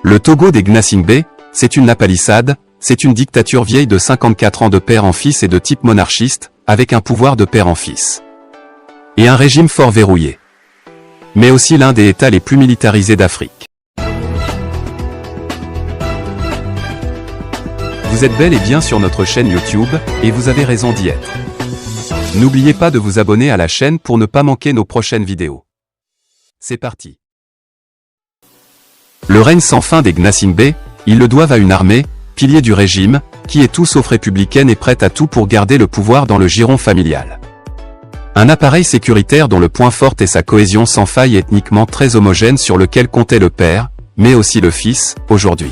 Le Togo des Gnassingbé, c'est une lapalissade, c'est une dictature vieille de 54 ans de père en fils et de type monarchiste, avec un pouvoir de père en fils. Et un régime fort verrouillé. Mais aussi l'un des États les plus militarisés d'Afrique. Vous êtes bel et bien sur notre chaîne YouTube, et vous avez raison d'y être. N'oubliez pas de vous abonner à la chaîne pour ne pas manquer nos prochaines vidéos. C'est parti. Le règne sans fin des Gnassingbé, ils le doivent à une armée, pilier du régime, qui est tout sauf républicaine et prête à tout pour garder le pouvoir dans le giron familial. Un appareil sécuritaire dont le point fort est sa cohésion sans faille ethniquement très homogène sur lequel comptait le père, mais aussi le fils, aujourd'hui.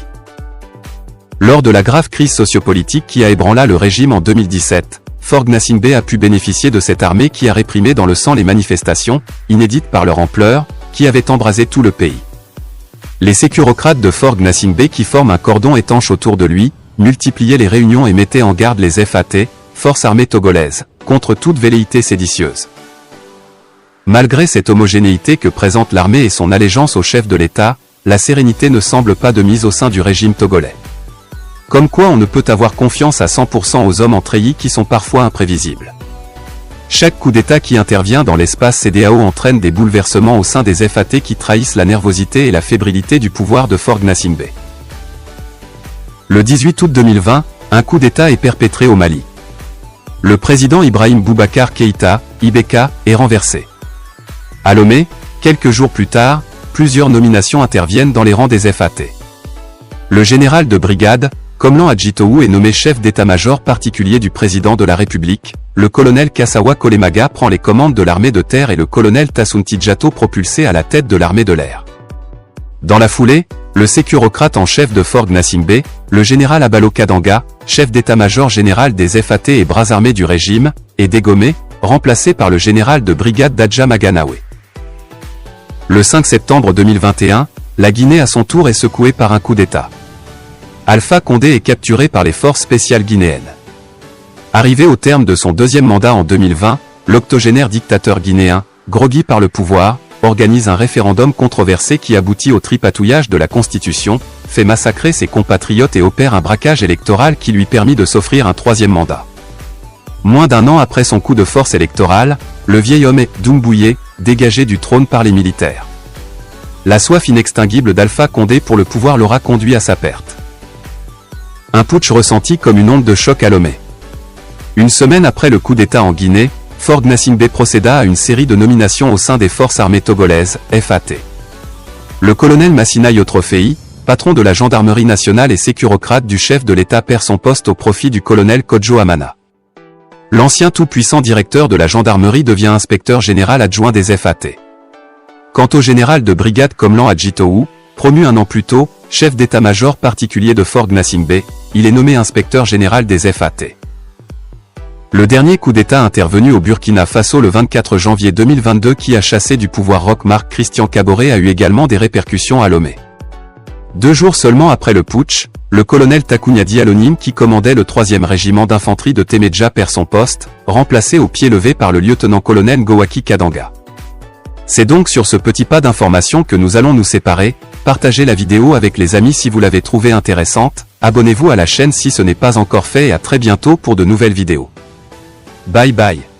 Lors de la grave crise sociopolitique qui a ébranlé le régime en 2017, Fort Gnassingbé a pu bénéficier de cette armée qui a réprimé dans le sang les manifestations, inédites par leur ampleur, qui avaient embrasé tout le pays. Les sécurocrates de Fort Gnassingbé qui forment un cordon étanche autour de lui, multipliaient les réunions et mettaient en garde les FAT, Forces armées togolaises, contre toute velléité séditieuse. Malgré cette homogénéité que présente l'armée et son allégeance au chef de l'État, la sérénité ne semble pas de mise au sein du régime togolais. Comme quoi on ne peut avoir confiance à 100% aux hommes en treillis qui sont parfois imprévisibles. Chaque coup d'État qui intervient dans l'espace CEDEAO entraîne des bouleversements au sein des FAT qui trahissent la nervosité et la fébrilité du pouvoir de Fort Gnassingbé. Le 18 août 2020, un coup d'État est perpétré au Mali. Le président Ibrahim Boubacar Keïta, IBK, est renversé. À Lomé, quelques jours plus tard, plusieurs nominations interviennent dans les rangs des FAT. Le général de brigade, Komlan Adjitowu est nommé chef d'état-major particulier du président de la République, le colonel Kassawa Kolemaga prend les commandes de l'armée de terre et le colonel Tassounti Djato propulsé à la tête de l'armée de l'air. Dans la foulée, le sécurocrate en chef de Fort Gnassingbé, le général Abalo Kadanga, chef d'état-major général des FAT et bras armés du régime, est dégommé, remplacé par le général de brigade Dadja Maganawe. Le 5 septembre 2021, la Guinée à son tour est secouée par un coup d'État. Alpha Condé est capturé par les forces spéciales guinéennes. Arrivé au terme de son deuxième mandat en 2020, l'octogénaire dictateur guinéen, groggy par le pouvoir, organise un référendum controversé qui aboutit au tripatouillage de la Constitution, fait massacrer ses compatriotes et opère un braquage électoral qui lui permit de s'offrir un troisième mandat. Moins d'un an après son coup de force électorale, le vieil homme est Doumbouya, dégagé du trône par les militaires. La soif inextinguible d'Alpha Condé pour le pouvoir l'aura conduit à sa perte. Un putsch ressenti comme une onde de choc à Lomé. Une semaine après le coup d'État en Guinée, Fort Gnassingbé procéda à une série de nominations au sein des forces armées togolaises, FAT. Le colonel Massina Yotrofei, patron de la gendarmerie nationale et sécurocrate du chef de l'État perd son poste au profit du colonel Kodjo Amana. L'ancien tout-puissant directeur de la gendarmerie devient inspecteur général adjoint des FAT. Quant au général de brigade Komlan Adjitowu, promu un an plus tôt, chef d'état-major particulier de Fort Gnassingbé, il est nommé inspecteur général des FAT. Le dernier coup d'État intervenu au Burkina Faso le 24 janvier 2022 qui a chassé du pouvoir Roch-Marc Christian Kaboré a eu également des répercussions à Lomé. 2 jours seulement après le putsch, le colonel Takounia Dialonim qui commandait le 3e régiment d'infanterie de Temedja perd son poste, remplacé au pied levé par le lieutenant-colonel Ngowaki Kadanga. C'est donc sur ce petit pas d'information que nous allons nous séparer. Partagez la vidéo avec les amis si vous l'avez trouvée intéressante, abonnez-vous à la chaîne si ce n'est pas encore fait et à très bientôt pour de nouvelles vidéos. Bye bye.